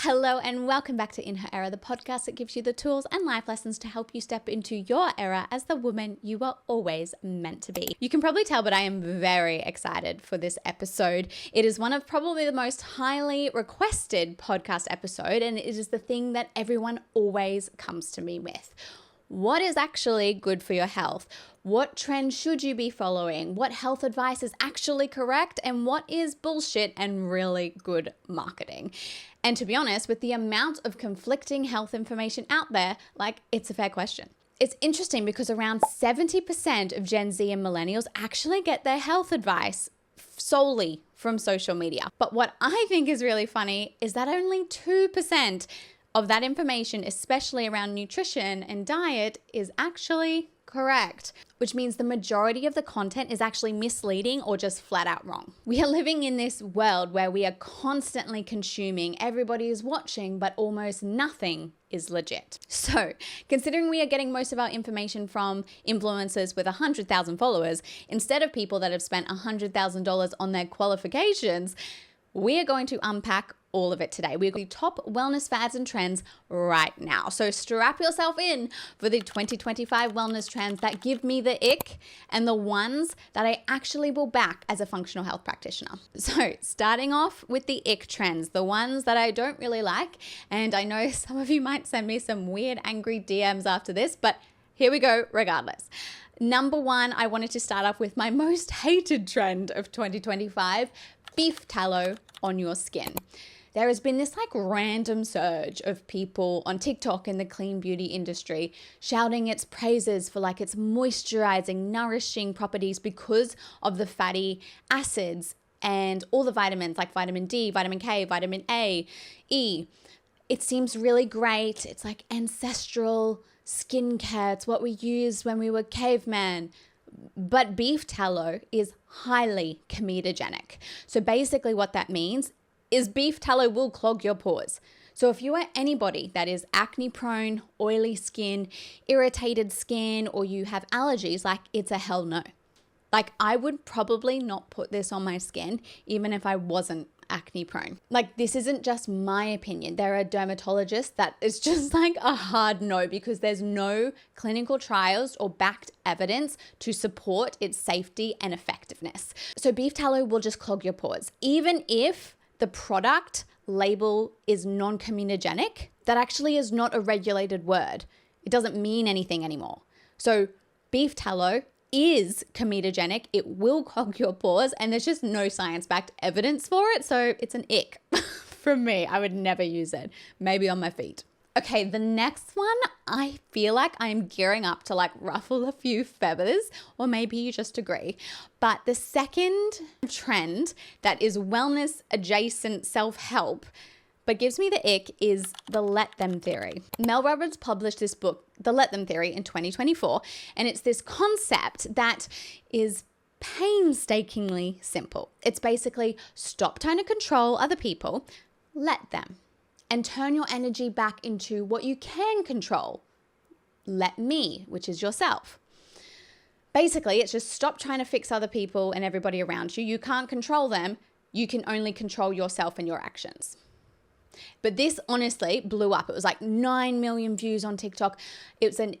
Hello and welcome back to In Her Era, the podcast that gives you the tools and life lessons to help you step into your era as the woman you are always meant to be. You can probably tell, but I am very excited for this episode. It is one of probably the most highly requested podcast episode, and it is the thing that everyone always comes to me with. What is actually good for your health? What trends should you be following? What health advice is actually correct? And what is bullshit and really good marketing? And to be honest, with the amount of conflicting health information out there, it's a fair question. It's interesting because around 70% of Gen Z and millennials actually get their health advice solely from social media. But what I think is really funny is that only 2% of that information, especially around nutrition and diet, is actually correct, which means the majority of the content is actually misleading or just flat out wrong. We are living in this world where we are constantly consuming, everybody is watching, but almost nothing is legit. So, considering we are getting most of our information from influencers with 100,000 followers, instead of people that have spent $100,000 on their qualifications, we are going to unpack all of it today. We're going to top wellness fads and trends right now. So strap yourself in for the 2025 wellness trends that give me the ick and the ones that I actually will back as a functional health practitioner. So starting off with the ick trends, the ones that I don't really like. And I know some of you might send me some weird angry DMs after this, but here we go regardless. Number one, I wanted to start off with my most hated trend of 2025, beef tallow on your skin. There has been this random surge of people on TikTok in the clean beauty industry shouting its praises for its moisturizing, nourishing properties because of the fatty acids and all the vitamins like vitamin D, vitamin K, vitamin A, E. It seems really great. It's like ancestral skincare. It's what we used when we were cavemen. But beef tallow is highly comedogenic. So basically what that means is beef tallow will clog your pores. So if you are anybody that is acne prone, oily skin, irritated skin, or you have allergies, it's a hell no. I would probably not put this on my skin even if I wasn't acne prone. This isn't just my opinion. There are dermatologists that it's just a hard no because there's no clinical trials or backed evidence to support its safety and effectiveness. So beef tallow will just clog your pores. Even if the product label is non-comedogenic, that actually is not a regulated word. It doesn't mean anything anymore. So beef tallow is comedogenic. It will clog your pores and there's just no science-backed evidence for it. So it's an ick from me. I would never use it. Maybe on my feet. Okay, the next one, I feel like I'm gearing up to ruffle a few feathers, or maybe you just agree. But the second trend that is wellness adjacent self-help but gives me the ick is the let them theory. Mel Robbins published this book, The Let Them Theory, in 2024, and it's this concept that is painstakingly simple. It's basically stop trying to control other people, let them, and turn your energy back into what you can control. Let me, which is yourself. Basically, it's just stop trying to fix other people and everybody around you. You can't control them. You can only control yourself and your actions. But this honestly blew up. It was 9 million views on TikTok. It was an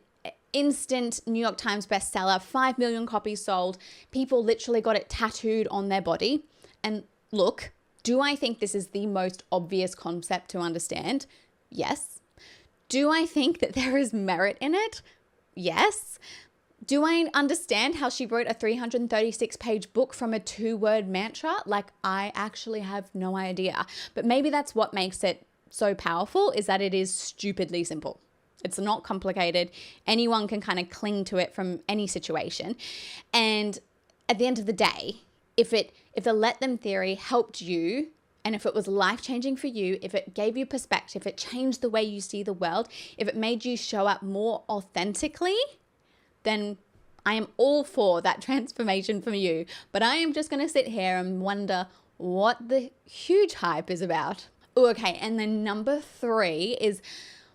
instant New York Times bestseller, 5 million copies sold. People literally got it tattooed on their body. And look, do I think this is the most obvious concept to understand? Yes. Do I think that there is merit in it? Yes. Do I understand how she wrote a 336-page book from a 2-word mantra? I actually have no idea. But maybe that's what makes it so powerful, is that it is stupidly simple. It's not complicated. Anyone can kind of cling to it from any situation. And at the end of the day, if the let them theory helped you, and if it was life-changing for you, if it gave you perspective, if it changed the way you see the world, if it made you show up more authentically, then I am all for that transformation from you. But I am just going to sit here and wonder what the huge hype is about. Ooh, okay, and then number 3 is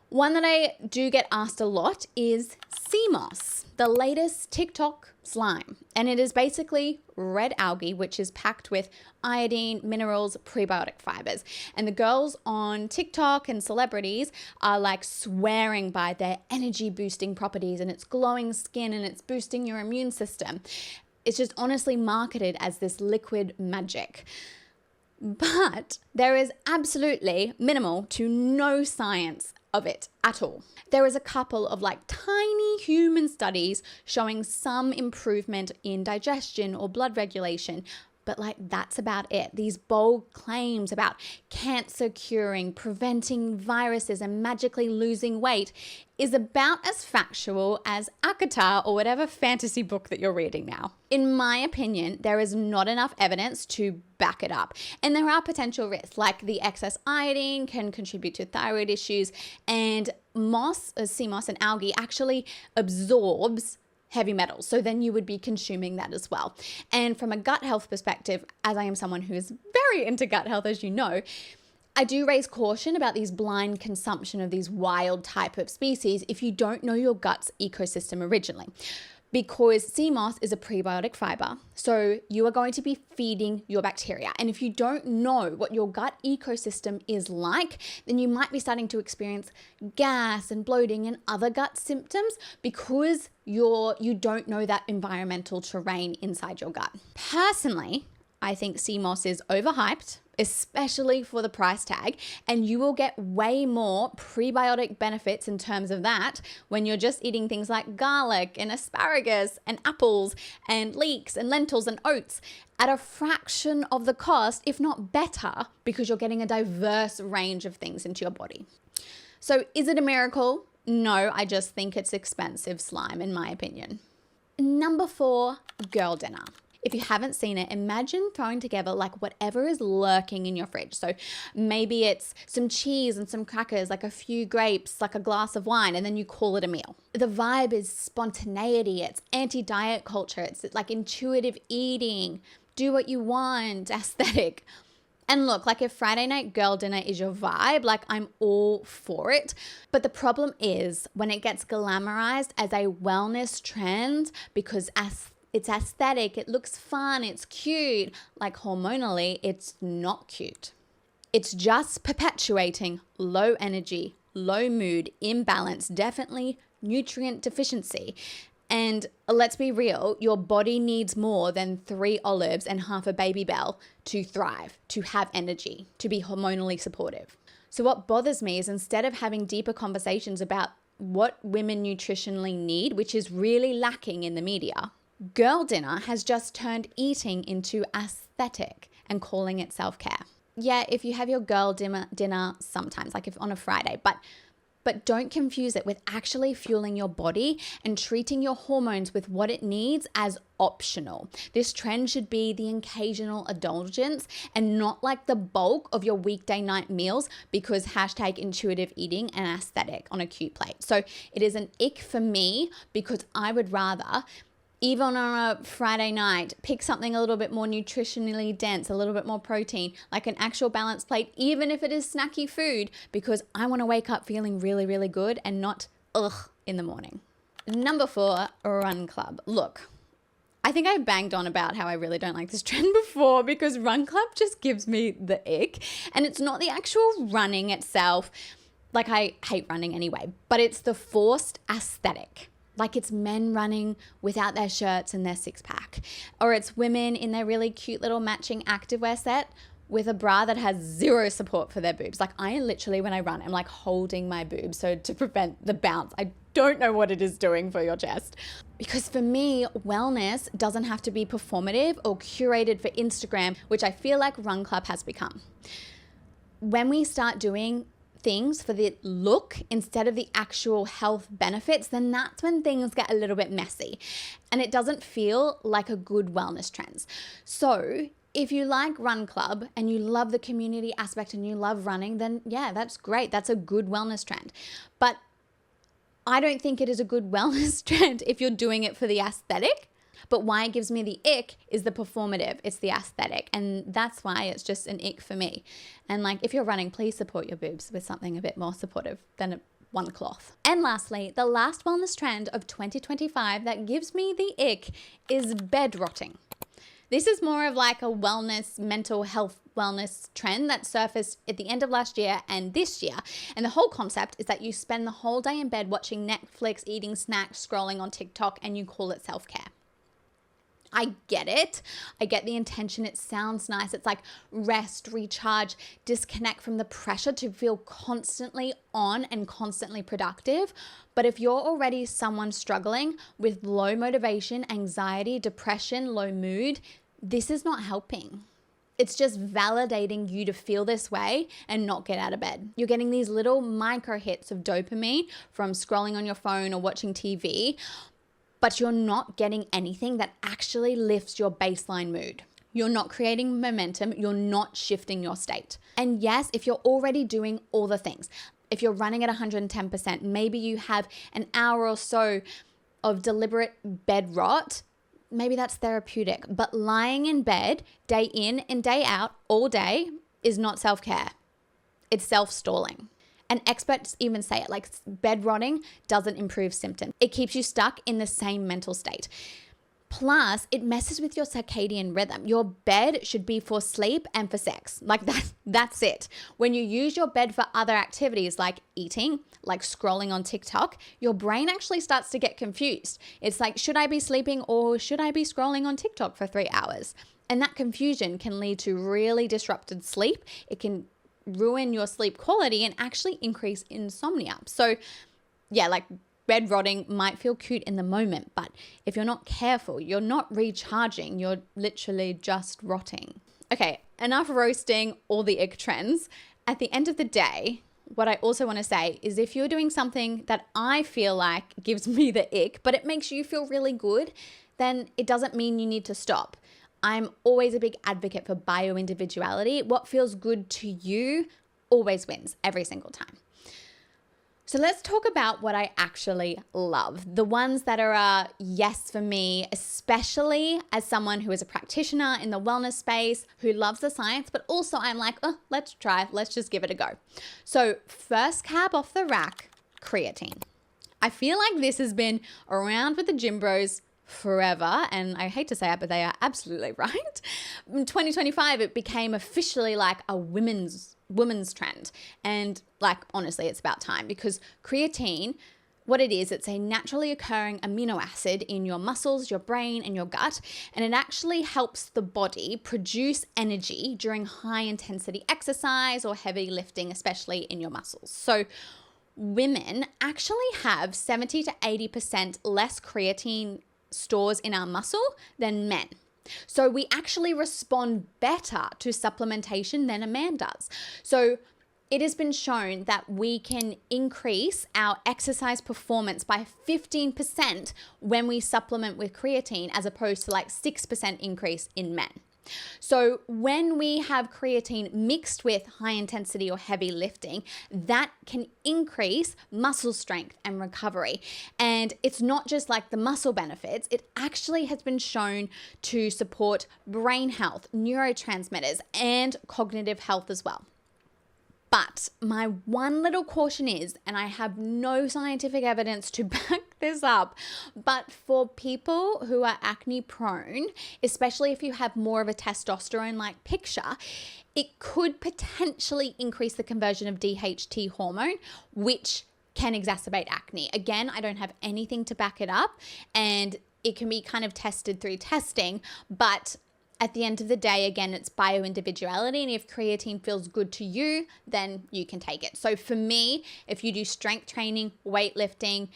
One that I do get asked a lot is sea moss, the latest TikTok slime. And it is basically red algae, which is packed with iodine, minerals, prebiotic fibers. And the girls on TikTok and celebrities are like swearing by their energy boosting properties and it's glowing skin and it's boosting your immune system. It's just honestly marketed as this liquid magic. But there is absolutely minimal to no science of it at all. There is a couple of like tiny human studies showing some improvement in digestion or blood regulation, but like that's about it. These bold claims about cancer curing, preventing viruses, and magically losing weight is about as factual as ACOTAR or whatever fantasy book that you're reading now. In my opinion, there is not enough evidence to back it up. And there are potential risks, like the excess iodine can contribute to thyroid issues, and sea moss and algae actually absorbs heavy metals. So then you would be consuming that as well. And from a gut health perspective, as I am someone who is very into gut health, as you know, I do raise caution about these blind consumption of these wild type of species if you don't know your gut's ecosystem originally. Because sea moss is a prebiotic fiber, so you are going to be feeding your bacteria. And if you don't know what your gut ecosystem is like, then you might be starting to experience gas and bloating and other gut symptoms because you don't know that environmental terrain inside your gut. Personally, I think sea moss is overhyped, especially for the price tag, and you will get way more prebiotic benefits in terms of that when you're just eating things like garlic and asparagus and apples and leeks and lentils and oats at a fraction of the cost, if not better, because you're getting a diverse range of things into your body. So is it a miracle? No, I just think it's expensive slime in my opinion. Number 4, girl dinner. If you haven't seen it, imagine throwing together like whatever is lurking in your fridge. So maybe it's some cheese and some crackers, like a few grapes, like a glass of wine, and then you call it a meal. The vibe is spontaneity. It's anti-diet culture. It's like intuitive eating, do what you want, aesthetic. And look, like if Friday night girl dinner is your vibe, like I'm all for it. But the problem is when it gets glamorized as a wellness trend because it's aesthetic, it looks fun, it's cute. Like hormonally, it's not cute. It's just perpetuating low energy, low mood, imbalance, definitely nutrient deficiency. And let's be real, your body needs more than 3 olives and half a baby bell to thrive, to have energy, to be hormonally supportive. So what bothers me is instead of having deeper conversations about what women nutritionally need, which is really lacking in the media, girl dinner has just turned eating into aesthetic and calling it self-care. Yeah, if you have your girl dinner sometimes, like if on a Friday, but don't confuse it with actually fueling your body and treating your hormones with what it needs as optional. This trend should be the occasional indulgence and not like the bulk of your weekday night meals because #intuitive eating and aesthetic on a cute plate. So it is an ick for me because I would rather, even on a Friday night, pick something a little bit more nutritionally dense, a little bit more protein, like an actual balanced plate, even if it is snacky food, because I want to wake up feeling really, really good and not in the morning. Number 4, run club. Look, I think I banged on about how I really don't like this trend before because run club just gives me the ick. And it's not the actual running itself. Like I hate running anyway, but it's the forced aesthetic. Like it's men running without their shirts and their 6-pack. Or it's women in their really cute little matching activewear set with a bra that has 0 support for their boobs. Like I literally, when I run, I'm like holding my boobs so to prevent the bounce. I don't know what it is doing for your chest. Because for me, wellness doesn't have to be performative or curated for Instagram, which I feel like Run Club has become. When we start doing things for the look instead of the actual health benefits, then that's when things get a little bit messy and it doesn't feel like a good wellness trend. So if you like Run Club and you love the community aspect and you love running, then yeah, that's great. That's a good wellness trend. But I don't think it is a good wellness trend if you're doing it for the aesthetic. But why it gives me the ick is the performative. It's the aesthetic. And that's why it's just an ick for me. And like, if you're running, please support your boobs with something a bit more supportive than a one cloth. And lastly, the last wellness trend of 2025 that gives me the ick is bed rotting. This is more of like a wellness, mental health wellness trend that surfaced at the end of last year and this year. And the whole concept is that you spend the whole day in bed watching Netflix, eating snacks, scrolling on TikTok, and you call it self-care. I get it. I get the intention. It sounds nice. It's like rest, recharge, disconnect from the pressure to feel constantly on and constantly productive. But if you're already someone struggling with low motivation, anxiety, depression, low mood, this is not helping. It's just validating you to feel this way and not get out of bed. You're getting these little micro hits of dopamine from scrolling on your phone or watching TV, but you're not getting anything that actually lifts your baseline mood. You're not creating momentum. You're not shifting your state. And yes, if you're already doing all the things, if you're running at 110%, maybe you have an hour or so of deliberate bed rot, maybe that's therapeutic. But lying in bed day in and day out all day is not self-care. It's self-stalling. And experts even say it, like bed rotting doesn't improve symptoms. It keeps you stuck in the same mental state. Plus, it messes with your circadian rhythm. Your bed should be for sleep and for sex. Like that's it. When you use your bed for other activities like eating, like scrolling on TikTok, your brain actually starts to get confused. It's like, should I be sleeping or should I be scrolling on TikTok for 3 hours? And that confusion can lead to really disrupted sleep. It can ruin your sleep quality and actually increase insomnia. So yeah, like bed rotting might feel cute in the moment, but if you're not careful, you're not recharging, you're literally just rotting. Okay, enough roasting all the ick trends. At the end of the day, what I also want to say is if you're doing something that I feel like gives me the ick, but it makes you feel really good, then it doesn't mean you need to stop. I'm always a big advocate for bio-individuality. What feels good to you always wins every single time. So let's talk about what I actually love. The ones that are a yes for me, especially as someone who is a practitioner in the wellness space, who loves the science, but also I'm like, oh, let's try, let's just give it a go. So first cab off the rack, creatine. I feel like this has been around with the gym bros forever, and I hate to say it, but they are absolutely right. In 2025, it became officially like a women's trend, and like honestly, it's about time because creatine, what it is, it's a naturally occurring amino acid in your muscles, your brain, and your gut, and it actually helps the body produce energy during high intensity exercise or heavy lifting, especially in your muscles. So women actually have 70 to 80% less creatine stores in our muscle than men. So we actually respond better to supplementation than a man does. So it has been shown that we can increase our exercise performance by 15% when we supplement with creatine as opposed to like 6% increase in men. So when we have creatine mixed with high intensity or heavy lifting, that can increase muscle strength and recovery. And it's not just like the muscle benefits, it actually has been shown to support brain health, neurotransmitters, and cognitive health as well. But my one little caution is, and I have no scientific evidence to back this up, but for people who are acne prone, especially if you have more of a testosterone-like picture, it could potentially increase the conversion of DHT hormone, which can exacerbate acne. Again, I don't have anything to back it up, and it can be kind of tested through testing, but at the end of the day, again, it's bio-individuality, and if creatine feels good to you, then you can take it. So for me, if you do strength training, weightlifting,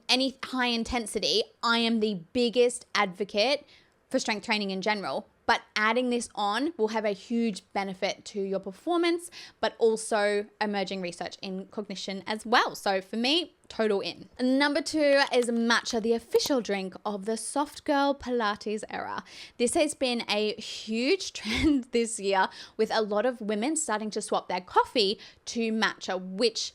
any high intensity, I am the biggest advocate for strength training in general, but adding this on will have a huge benefit to your performance, but also emerging research in cognition as well. So for me, total in. Number 2 is matcha, the official drink of the soft girl Pilates era. This has been a huge trend this year with a lot of women starting to swap their coffee to matcha, which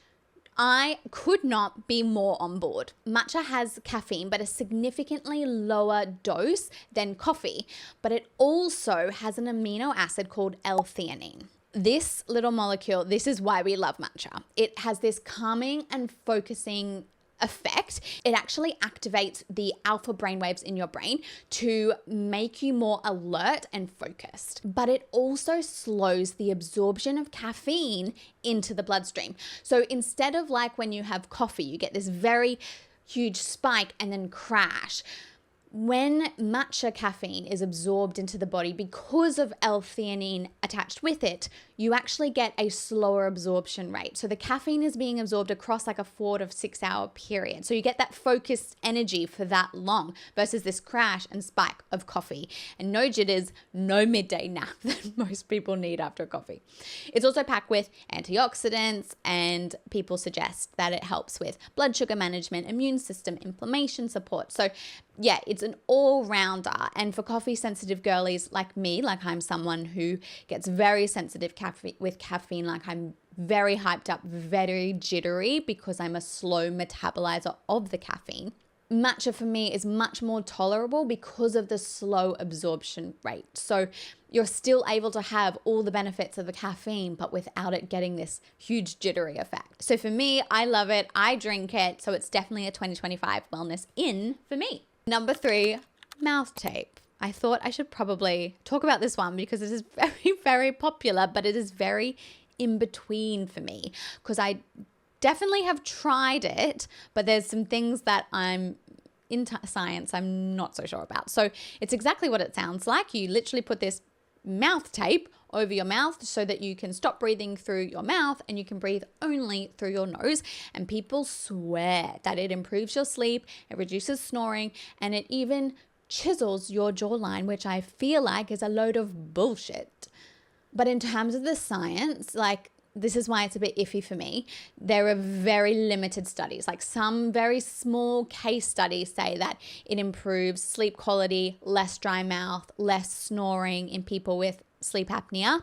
I could not be more on board. Matcha has caffeine, but a significantly lower dose than coffee, but it also has an amino acid called L-theanine. This little molecule, this is why we love matcha. It has this calming and focusing effect. It actually activates the alpha brainwaves in your brain to make you more alert and focused. But it also slows the absorption of caffeine into the bloodstream. So instead of like when you have coffee, you get this very huge spike and then crash. When matcha caffeine is absorbed into the body because of L-theanine attached with it, you actually get a slower absorption rate. So the caffeine is being absorbed across like a 4 to 6 hour period. So you get that focused energy for that long versus this crash and spike of coffee and no jitters, no midday nap that most people need after coffee. It's also packed with antioxidants, and people suggest that it helps with blood sugar management, immune system, inflammation support. So yeah, it's an all-rounder. And for coffee sensitive girlies like me, like I'm someone who gets very sensitive with caffeine, like I'm very hyped up, very jittery because I'm a slow metabolizer of the caffeine. Matcha for me is much more tolerable because of the slow absorption rate. So you're still able to have all the benefits of the caffeine, but without it getting this huge jittery effect. So for me, I love it. I drink it. So it's definitely a 2025 wellness in for me. Number 3, mouth tape. I thought I should probably talk about this one because it is very, very popular, but it is very in between for me because I definitely have tried it, but there's some things that I'm in science I'm not so sure about. So it's exactly what it sounds like. You literally put this mouth tape over your mouth so that you can stop breathing through your mouth and you can breathe only through your nose. And people swear that it improves your sleep, it reduces snoring, and it even chisels your jawline, which I feel like is a load of bullshit. But in terms of the science, like, this is why it's a bit iffy for me. There are very limited studies, like some very small case studies say that it improves sleep quality, less dry mouth, less snoring in people with sleep apnea.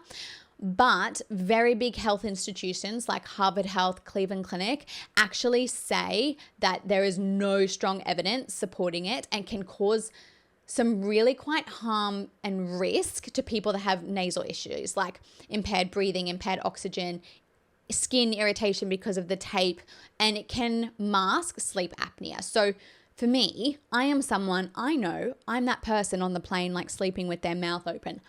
But very big health institutions like Harvard Health, Cleveland Clinic actually say that there is no strong evidence supporting it and can cause some really quite harm and risk to people that have nasal issues like impaired breathing, impaired oxygen, skin irritation because of the tape, and it can mask sleep apnea. So for me, I am someone, I know I'm that person on the plane like sleeping with their mouth open.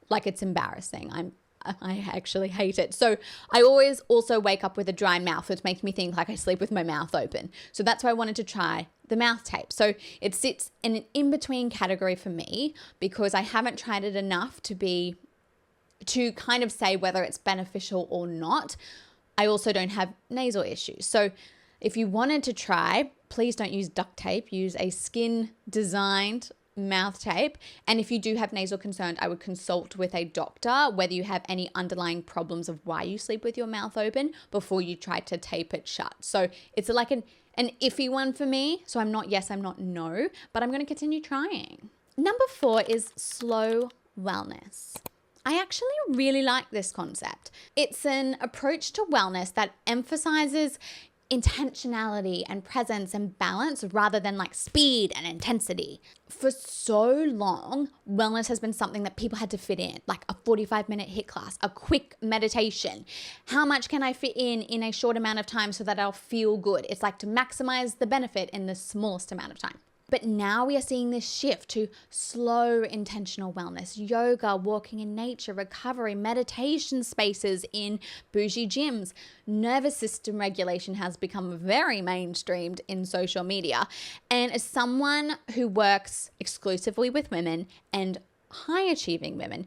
Like it's embarrassing. I actually hate it. So I always also wake up with a dry mouth, which makes me think like I sleep with my mouth open. So that's why I wanted to try the mouth tape. So it sits in an in-between category for me because I haven't tried it enough to kind of say whether it's beneficial or not. I also don't have nasal issues. So if you wanted to try, please don't use duct tape. Use a skin designed mouth tape. And if you do have nasal concerns, I would consult with a doctor whether you have any underlying problems of why you sleep with your mouth open before you try to tape it shut. So it's like an iffy one for me. So I'm not yes, I'm not no, but I'm going to continue trying. Number 4 is slow wellness. I actually really like this concept. It's an approach to wellness that emphasizes intentionality and presence and balance rather than like speed and intensity. For so long, wellness has been something that people had to fit in, like a 45-minute HIIT class, a quick meditation. How much can I fit in a short amount of time so that I'll feel good? It's like to maximize the benefit in the smallest amount of time. But now we are seeing this shift to slow intentional wellness, yoga, walking in nature, recovery, meditation spaces in bougie gyms. Nervous system regulation has become very mainstreamed in social media. And as someone who works exclusively with women and high achieving women,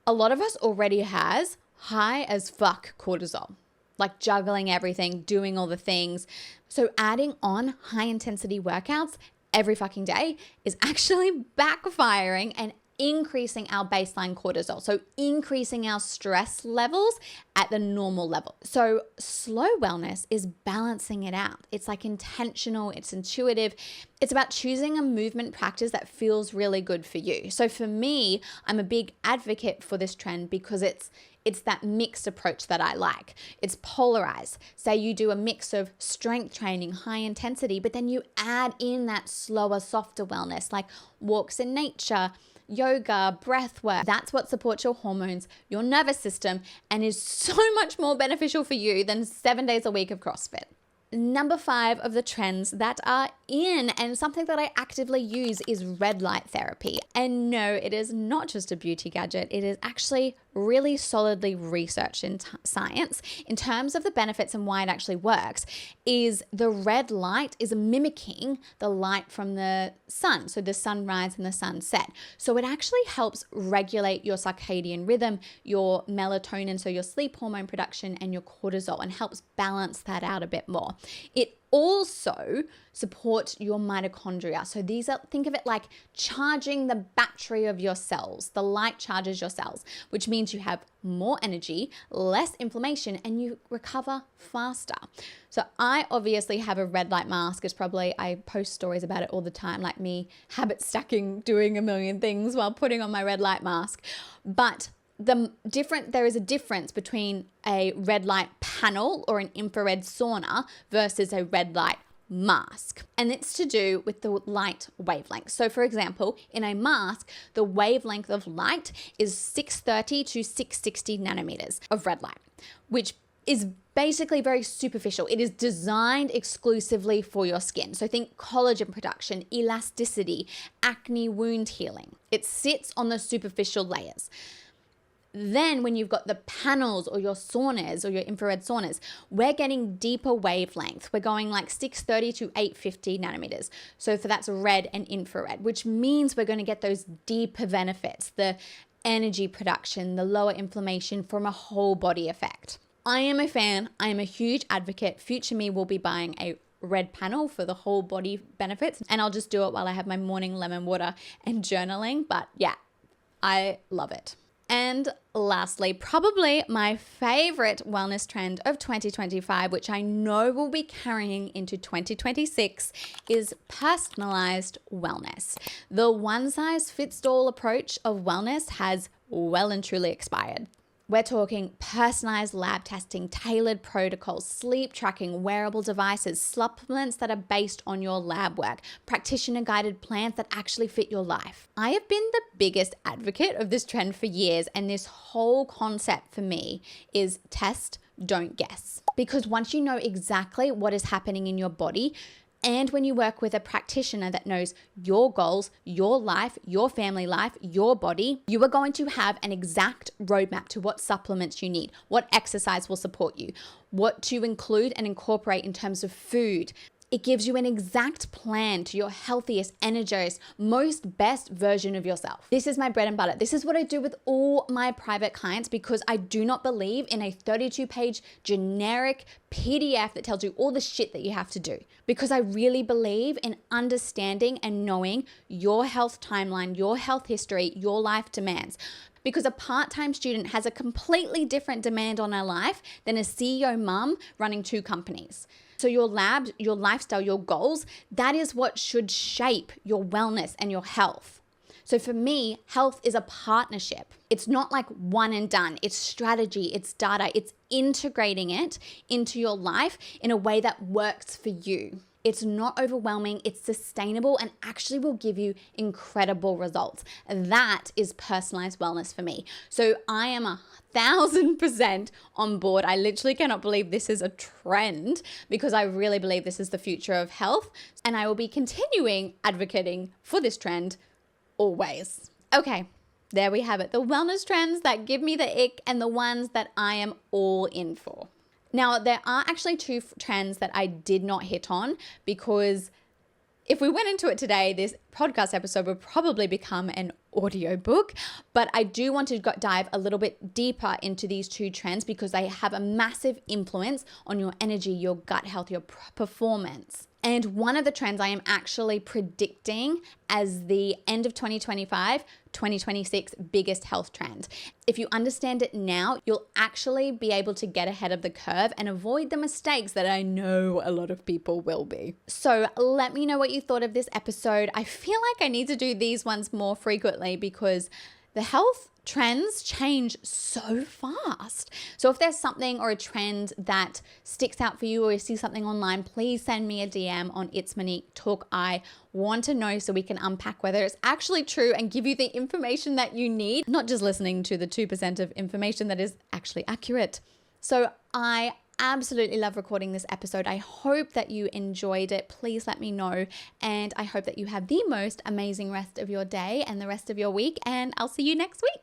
a lot of us already has high as fuck cortisol. Like juggling everything, doing all the things. So adding on high intensity workouts every fucking day is actually backfiring and increasing our baseline cortisol. So increasing our stress levels at the normal level. So slow wellness is balancing it out. It's like intentional, it's intuitive. It's about choosing a movement practice that feels really good for you. So for me, I'm a big advocate for this trend because it's that mixed approach that I like. It's polarized. Say you do a mix of strength training, high intensity, but then you add in that slower, softer wellness, like walks in nature, yoga, breath work. That's what supports your hormones, your nervous system, and is so much more beneficial for you than 7 days a week of CrossFit. Number 5 of the trends that are in, and something that I actively use, is red light therapy. And no, it is not just a beauty gadget. It is actually really solidly researched in science in terms of the benefits and why it actually works. Is the red light is mimicking the light from the sun. So the sunrise and the sunset. So it actually helps regulate your circadian rhythm, your melatonin, so your sleep hormone production, and your cortisol, and helps balance that out a bit more. It also supports your mitochondria. So think of it like charging the battery of your cells. The light charges your cells, which means you have more energy, less inflammation, and you recover faster. So I obviously have a red light mask. I post stories about it all the time, like me habit stacking, doing a million things while putting on my red light mask. But there is a difference between a red light panel or an infrared sauna versus a red light mask. And it's to do with the light wavelength. So for example, in a mask, the wavelength of light is 630 to 660 nanometers of red light, which is basically very superficial. It is designed exclusively for your skin. So think collagen production, elasticity, acne, wound healing. It sits on the superficial layers. Then when you've got the panels or your saunas or your infrared saunas, we're getting deeper wavelength. We're going like 630 to 850 nanometers. So that's red and infrared, which means we're going to get those deeper benefits, the energy production, the lower inflammation from a whole body effect. I am a fan. I am a huge advocate. Future me will be buying a red panel for the whole body benefits, and I'll just do it while I have my morning lemon water and journaling. But yeah, I love it. And lastly, probably my favorite wellness trend of 2025, which I know will be carrying into 2026, is personalized wellness. The one-size-fits-all approach of wellness has well and truly expired. We're talking personalized lab testing, tailored protocols, sleep tracking, wearable devices, supplements that are based on your lab work, practitioner guided plans that actually fit your life. I have been the biggest advocate of this trend for years, and this whole concept for me is test, don't guess. Because once you know exactly what is happening in your body, and when you work with a practitioner that knows your goals, your life, your family life, your body, you are going to have an exact roadmap to what supplements you need, what exercise will support you, what to include and incorporate in terms of food. It gives you an exact plan to your healthiest, energized, most best version of yourself. This is my bread and butter. This is what I do with all my private clients, because I do not believe in a 32-page generic PDF that tells you all the shit that you have to do. Because I really believe in understanding and knowing your health timeline, your health history, your life demands. Because a part-time student has a completely different demand on her life than a CEO mum running 2 companies. So your lab, your lifestyle, your goals, that is what should shape your wellness and your health. So for me, health is a partnership. It's not like one and done. It's strategy, it's data, it's integrating it into your life in a way that works for you. It's not overwhelming, it's sustainable, and actually will give you incredible results. That is personalized wellness for me. So I am 1,000% on board. I literally cannot believe this is a trend, because I really believe this is the future of health, and I will be continuing advocating for this trend always. Okay, there we have it. The wellness trends that give me the ick and the ones that I am all in for. Now, there are actually 2 trends that I did not hit on, because if we went into it today, this podcast episode would probably become an audiobook. But I do want to dive a little bit deeper into these 2 trends, because they have a massive influence on your energy, your gut health, your performance. And one of the trends I am actually predicting as the end of 2025, 2026 biggest health trend. If you understand it now, you'll actually be able to get ahead of the curve and avoid the mistakes that I know a lot of people will be. So let me know what you thought of this episode. I feel like I need to do these ones more frequently, because the health trends change so fast. So if there's something or a trend that sticks out for you, or you see something online, please send me a DM on It's Monique Talk. I want to know so we can unpack whether it's actually true and give you the information that you need, not just listening to the 2% of information that is actually accurate. So I absolutely love recording this episode. I hope that you enjoyed it. Please let me know. And I hope that you have the most amazing rest of your day and the rest of your week. And I'll see you next week.